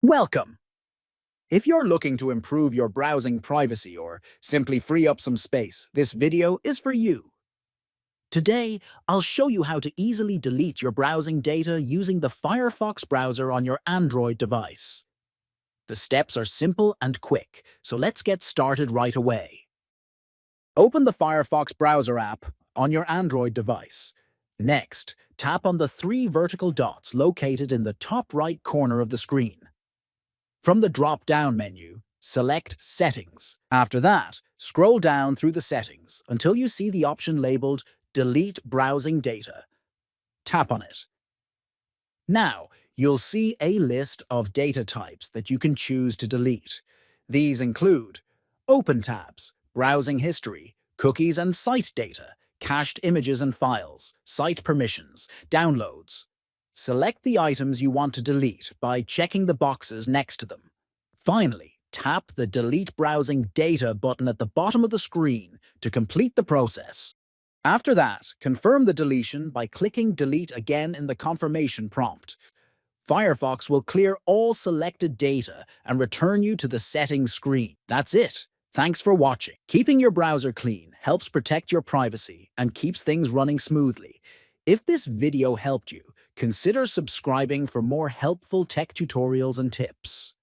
Welcome! If you're looking to improve your browsing privacy or simply free up some space, this video is for you. Today, I'll show you how to easily delete your browsing data using the Firefox browser on your Android device. The steps are simple and quick, so let's get started right away. Open the Firefox browser app on your Android device. Next, tap on the three vertical dots located in the top right corner of the screen. From the drop-down menu, select Settings. After that, scroll down through the settings until you see the option labeled Delete Browsing Data. Tap on it. Now, you'll see a list of data types that you can choose to delete. These include Open tabs, browsing history, cookies and site data, cached images and files, site permissions, downloads. Select the items you want to delete by checking the boxes next to them. Finally, tap the Delete Browsing Data button at the bottom of the screen to complete the process. After that, confirm the deletion by clicking Delete again in the confirmation prompt. Firefox will clear all selected data and return you to the settings screen. That's it. Thanks for watching. Keeping your browser clean helps protect your privacy and keeps things running smoothly. If this video helped you, consider subscribing for more helpful tech tutorials and tips.